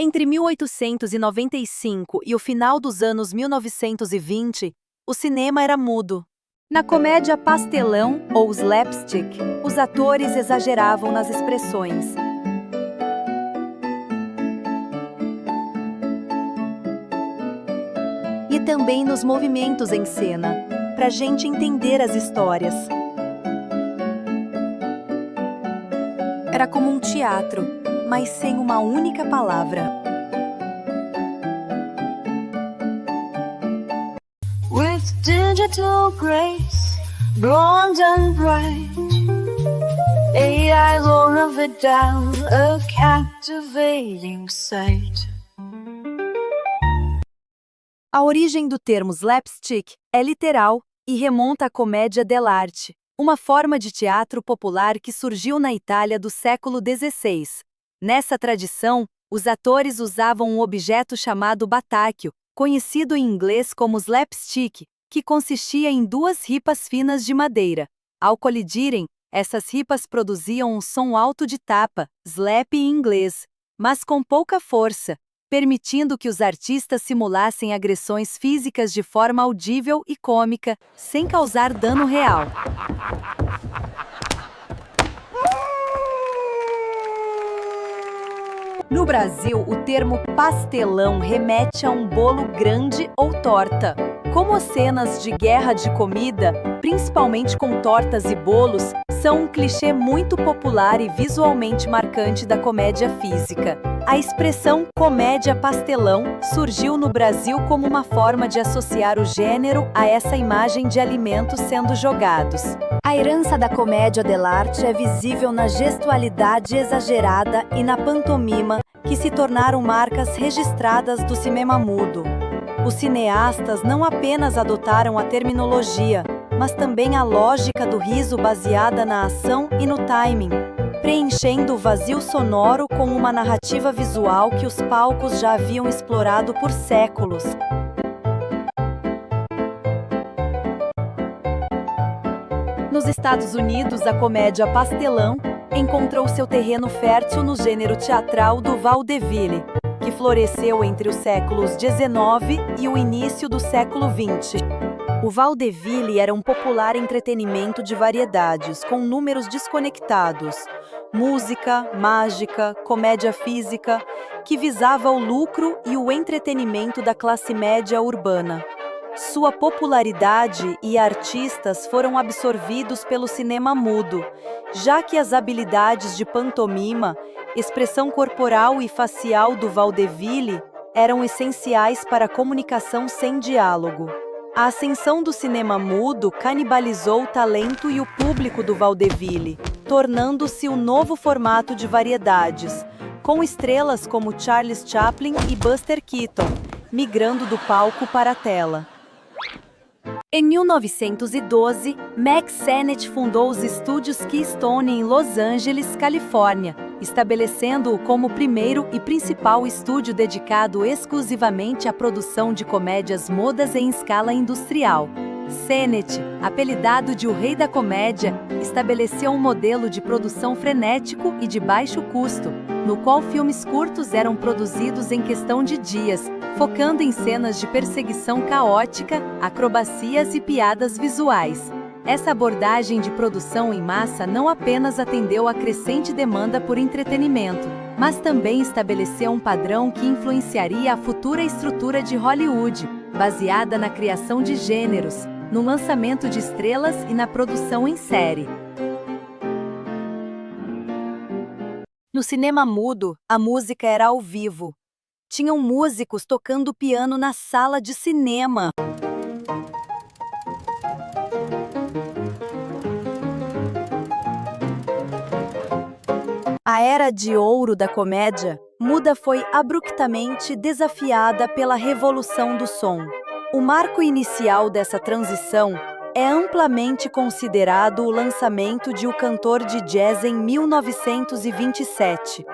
Entre 1895 e o final dos anos 1920, o cinema era mudo. Na comédia pastelão ou slapstick, os atores exageravam nas expressões. E também nos movimentos em cena, para a gente entender as histórias. Era como um teatro, mas sem uma única palavra. With digital grace, blonde and bright, AI's all of it down, a captivating sight. A origem do termo slapstick é literal e remonta à comédia dell'arte, uma forma de teatro popular que surgiu na Itália do século XVI. Nessa tradição, os atores usavam um objeto chamado batáquio, conhecido em inglês como slapstick, que consistia em duas ripas finas de madeira. Ao colidirem, essas ripas produziam um som alto de tapa, slap em inglês, mas com pouca força, permitindo que os artistas simulassem agressões físicas de forma audível e cômica, sem causar dano real. No Brasil, o termo pastelão remete a um bolo grande ou torta. Como as cenas de guerra de comida, principalmente com tortas e bolos, são um clichê muito popular e visualmente marcante da comédia física. A expressão comédia pastelão surgiu no Brasil como uma forma de associar o gênero a essa imagem de alimentos sendo jogados. A herança da comédia dell'arte é visível na gestualidade exagerada e na pantomima, que se tornaram marcas registradas do cinema mudo. Os cineastas não apenas adotaram a terminologia, mas também a lógica do riso baseada na ação e no timing, preenchendo o vazio sonoro com uma narrativa visual que os palcos já haviam explorado por séculos. Nos Estados Unidos, a comédia pastelão encontrou seu terreno fértil no gênero teatral do vaudeville, que floresceu entre os séculos XIX e o início do século XX. O vaudeville era um popular entretenimento de variedades, com números desconectados, música, mágica, comédia física, que visava o lucro e o entretenimento da classe média urbana. Sua popularidade e artistas foram absorvidos pelo cinema mudo, já que as habilidades de pantomima, expressão corporal e facial do vaudeville eram essenciais para a comunicação sem diálogo. A ascensão do cinema mudo canibalizou o talento e o público do vaudeville, tornando-se um novo formato de variedades, com estrelas como Charles Chaplin e Buster Keaton, migrando do palco para a tela. Em 1912, Mack Sennett fundou os estúdios Keystone em Los Angeles, Califórnia, estabelecendo-o como o primeiro e principal estúdio dedicado exclusivamente à produção de comédias mudas em escala industrial. Sennett, apelidado de o Rei da Comédia, estabeleceu um modelo de produção frenético e de baixo custo, no qual filmes curtos eram produzidos em questão de dias, focando em cenas de perseguição caótica, acrobacias e piadas visuais. Essa abordagem de produção em massa não apenas atendeu à crescente demanda por entretenimento, mas também estabeleceu um padrão que influenciaria a futura estrutura de Hollywood, baseada na criação de gêneros, no lançamento de estrelas e na produção em série. No cinema mudo, a música era ao vivo. Tinham músicos tocando piano na sala de cinema. A era de ouro da comédia muda foi abruptamente desafiada pela revolução do som. O marco inicial dessa transição é amplamente considerado o lançamento de O Cantor de Jazz em 1927.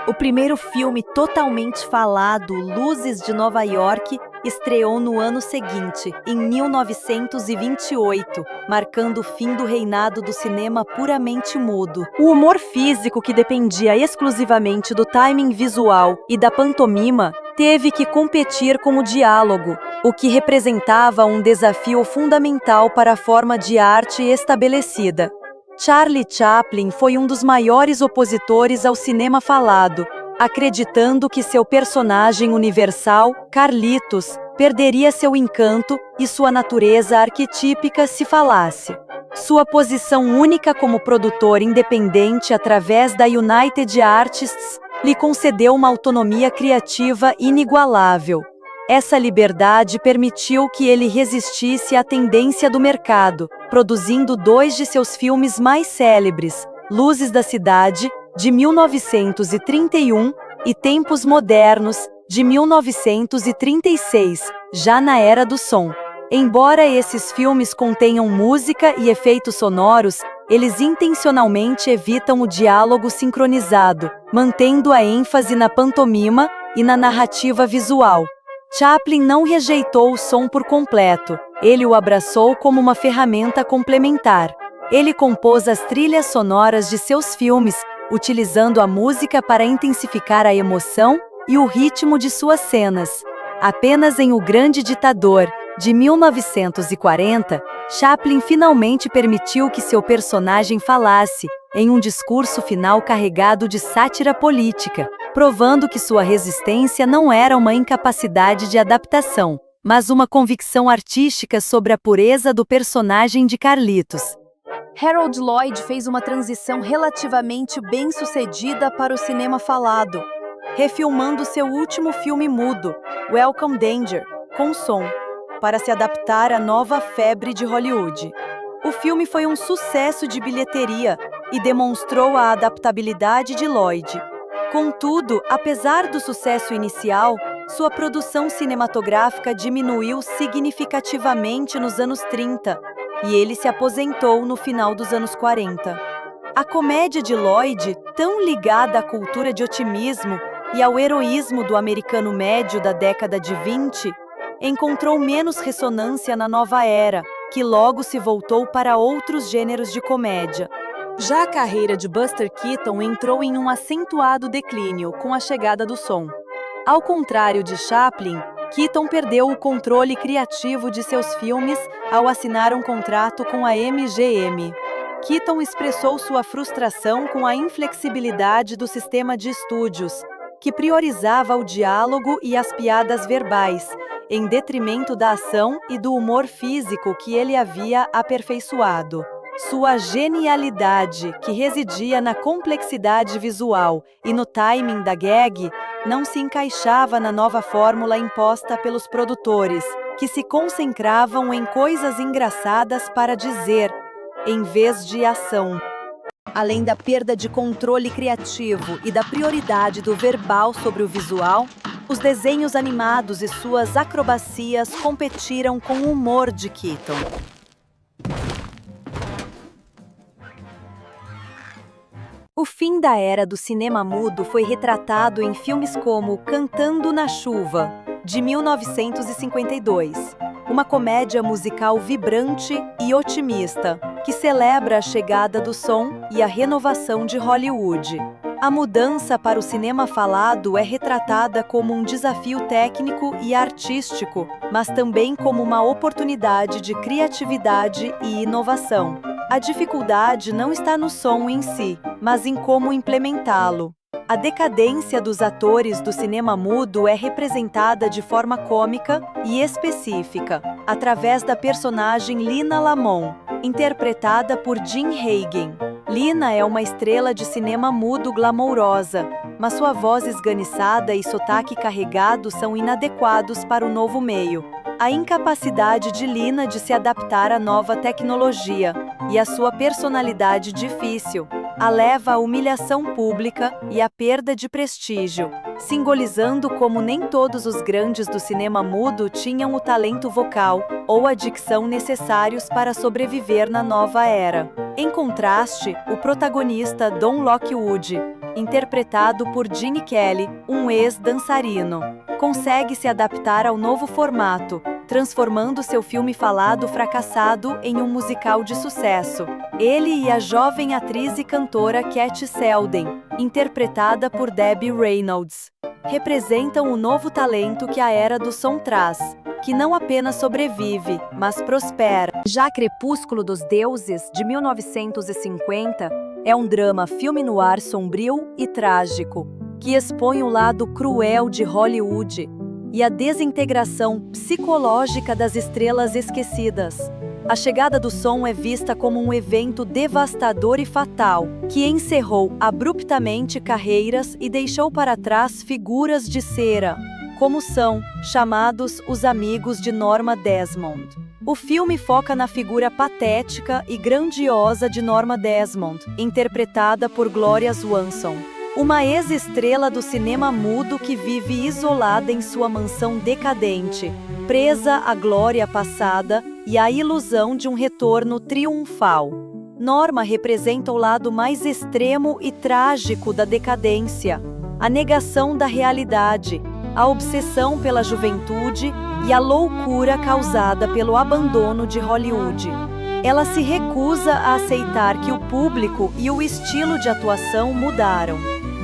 O primeiro filme totalmente falado, Luzes de Nova York, estreou no ano seguinte, em 1928, marcando o fim do reinado do cinema puramente mudo. O humor físico, que dependia exclusivamente do timing visual e da pantomima, teve que competir com o diálogo, o que representava um desafio fundamental para a forma de arte estabelecida. Charlie Chaplin foi um dos maiores opositores ao cinema falado, acreditando que seu personagem universal, Carlitos, perderia seu encanto e sua natureza arquetípica se falasse. Sua posição única como produtor independente através da United Artists lhe concedeu uma autonomia criativa inigualável. Essa liberdade permitiu que ele resistisse à tendência do mercado, produzindo dois de seus filmes mais célebres, Luzes da Cidade, de 1931, e Tempos Modernos, de 1936, já na era do som. Embora esses filmes contenham música e efeitos sonoros, eles intencionalmente evitam o diálogo sincronizado, mantendo a ênfase na pantomima e na narrativa visual. Chaplin não rejeitou o som por completo, ele o abraçou como uma ferramenta complementar. Ele compôs as trilhas sonoras de seus filmes, utilizando a música para intensificar a emoção e o ritmo de suas cenas. Apenas em O Grande Ditador, de 1940, Chaplin finalmente permitiu que seu personagem falasse, em um discurso final carregado de sátira política, provando que sua resistência não era uma incapacidade de adaptação, mas uma convicção artística sobre a pureza do personagem de Carlitos. Harold Lloyd fez uma transição relativamente bem-sucedida para o cinema falado, refilmando seu último filme mudo, Welcome Danger, com som, para se adaptar à nova febre de Hollywood. O filme foi um sucesso de bilheteria e demonstrou a adaptabilidade de Lloyd. Contudo, apesar do sucesso inicial, sua produção cinematográfica diminuiu significativamente nos anos 30, e ele se aposentou no final dos anos 40. A comédia de Lloyd, tão ligada à cultura de otimismo e ao heroísmo do americano médio da década de 20, encontrou menos ressonância na nova era, que logo se voltou para outros gêneros de comédia. Já a carreira de Buster Keaton entrou em um acentuado declínio com a chegada do som. Ao contrário de Chaplin, Keaton perdeu o controle criativo de seus filmes ao assinar um contrato com a MGM. Keaton expressou sua frustração com a inflexibilidade do sistema de estúdios, que priorizava o diálogo e as piadas verbais, em detrimento da ação e do humor físico que ele havia aperfeiçoado. Sua genialidade, que residia na complexidade visual e no timing da gag, não se encaixava na nova fórmula imposta pelos produtores, que se concentravam em coisas engraçadas para dizer, em vez de ação. Além da perda de controle criativo e da prioridade do verbal sobre o visual, os desenhos animados e suas acrobacias competiram com o humor de Keaton. O fim da era do cinema mudo foi retratado em filmes como Cantando na Chuva, de 1952, uma comédia musical vibrante e otimista, que celebra a chegada do som e a renovação de Hollywood. A mudança para o cinema falado é retratada como um desafio técnico e artístico, mas também como uma oportunidade de criatividade e inovação. A dificuldade não está no som em si, mas em como implementá-lo. A decadência dos atores do cinema mudo é representada de forma cômica e específica, através da personagem Lina Lamont, interpretada por Jim Hagen. Lina é uma estrela de cinema mudo glamourosa, mas sua voz esganiçada e sotaque carregado são inadequados para o novo meio. A incapacidade de Lina de se adaptar à nova tecnologia e a sua personalidade difícil a leva à humilhação pública e à perda de prestígio, simbolizando como nem todos os grandes do cinema mudo tinham o talento vocal ou a dicção necessários para sobreviver na nova era. Em contraste, o protagonista Don Lockwood, interpretado por Gene Kelly, um ex-dançarino. Consegue se adaptar ao novo formato, transformando seu filme falado fracassado em um musical de sucesso. Ele e a jovem atriz e cantora Cat Selden, interpretada por Debbie Reynolds, representam o novo talento que a era do som traz, que não apenas sobrevive, mas prospera. Já Crepúsculo dos Deuses, de 1950, é um drama filme noir sombrio e trágico, que expõe o lado cruel de Hollywood e a desintegração psicológica das estrelas esquecidas. A chegada do som é vista como um evento devastador e fatal, que encerrou abruptamente carreiras e deixou para trás figuras de cera, como são chamados os amigos de Norma Desmond. O filme foca na figura patética e grandiosa de Norma Desmond, interpretada por Gloria Swanson, uma ex-estrela do cinema mudo que vive isolada em sua mansão decadente, presa à glória passada e à ilusão de um retorno triunfal. Norma representa o lado mais extremo e trágico da decadência, a negação da realidade, a obsessão pela juventude e a loucura causada pelo abandono de Hollywood. Ela se recusa a aceitar que o público e o estilo de atuação mudaram.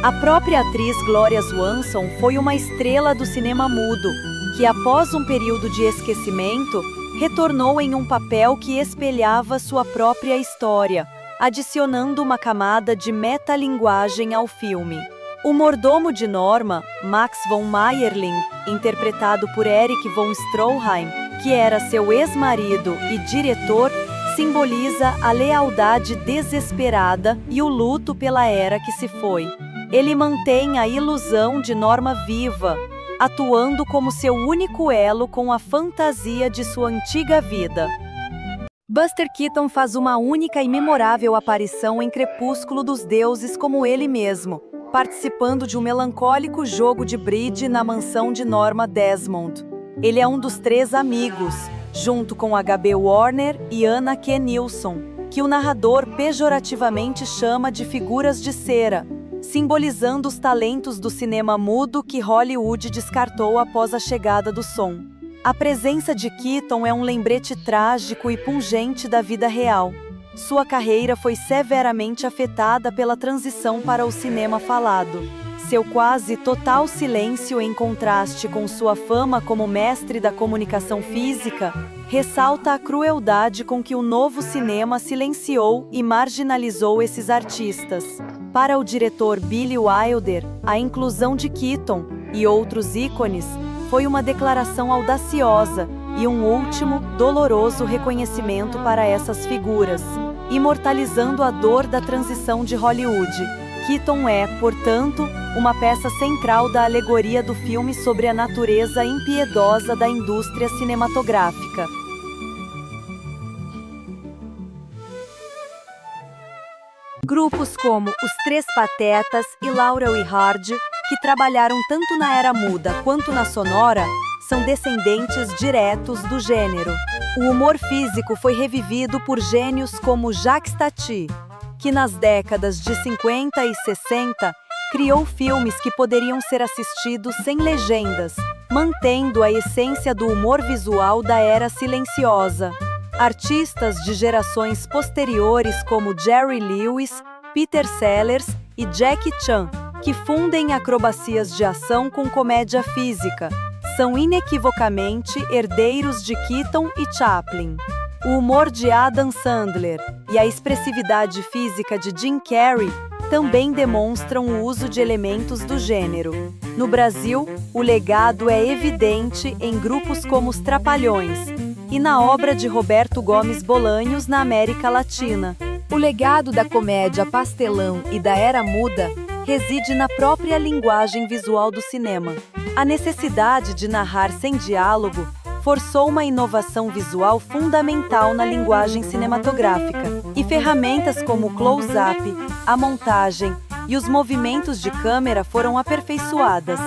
A própria atriz Gloria Swanson foi uma estrela do cinema mudo, que após um período de esquecimento, retornou em um papel que espelhava sua própria história, adicionando uma camada de metalinguagem ao filme. O mordomo de Norma, Max von Mayerling, interpretado por Erich von Stroheim, que era seu ex-marido e diretor, simboliza a lealdade desesperada e o luto pela era que se foi. Ele mantém a ilusão de Norma viva, atuando como seu único elo com a fantasia de sua antiga vida. Buster Keaton faz uma única e memorável aparição em Crepúsculo dos Deuses como ele mesmo, participando de um melancólico jogo de bridge na mansão de Norma Desmond. Ele é um dos 3 amigos, junto com H.B. Warner e Anna Q. Nilsson, que o narrador pejorativamente chama de figuras de cera, simbolizando os talentos do cinema mudo que Hollywood descartou após a chegada do som. A presença de Keaton é um lembrete trágico e pungente da vida real. Sua carreira foi severamente afetada pela transição para o cinema falado. Seu quase total silêncio, em contraste com sua fama como mestre da comunicação física, ressalta a crueldade com que o novo cinema silenciou e marginalizou esses artistas. Para o diretor Billy Wilder, a inclusão de Keaton e outros ícones foi uma declaração audaciosa e um último, doloroso reconhecimento para essas figuras, imortalizando a dor da transição de Hollywood. Keaton é, portanto, uma peça central da alegoria do filme sobre a natureza impiedosa da indústria cinematográfica. Grupos como Os Três Patetas e Laurel e Hardy, que trabalharam tanto na era muda quanto na sonora, são descendentes diretos do gênero. O humor físico foi revivido por gênios como Jacques Tati, que nas décadas de 50 e 60 criou filmes que poderiam ser assistidos sem legendas, mantendo a essência do humor visual da era silenciosa. Artistas de gerações posteriores como Jerry Lewis, Peter Sellers e Jackie Chan, que fundem acrobacias de ação com comédia física, são inequivocamente herdeiros de Keaton e Chaplin. O humor de Adam Sandler e a expressividade física de Jim Carrey também demonstram o uso de elementos do gênero. No Brasil, o legado é evidente em grupos como os Trapalhões e na obra de Roberto Gomes Bolanhos na América Latina. O legado da comédia pastelão e da era muda reside na própria linguagem visual do cinema. A necessidade de narrar sem diálogo forçou uma inovação visual fundamental na linguagem cinematográfica, e ferramentas como o close-up, a montagem e os movimentos de câmera foram aperfeiçoadas,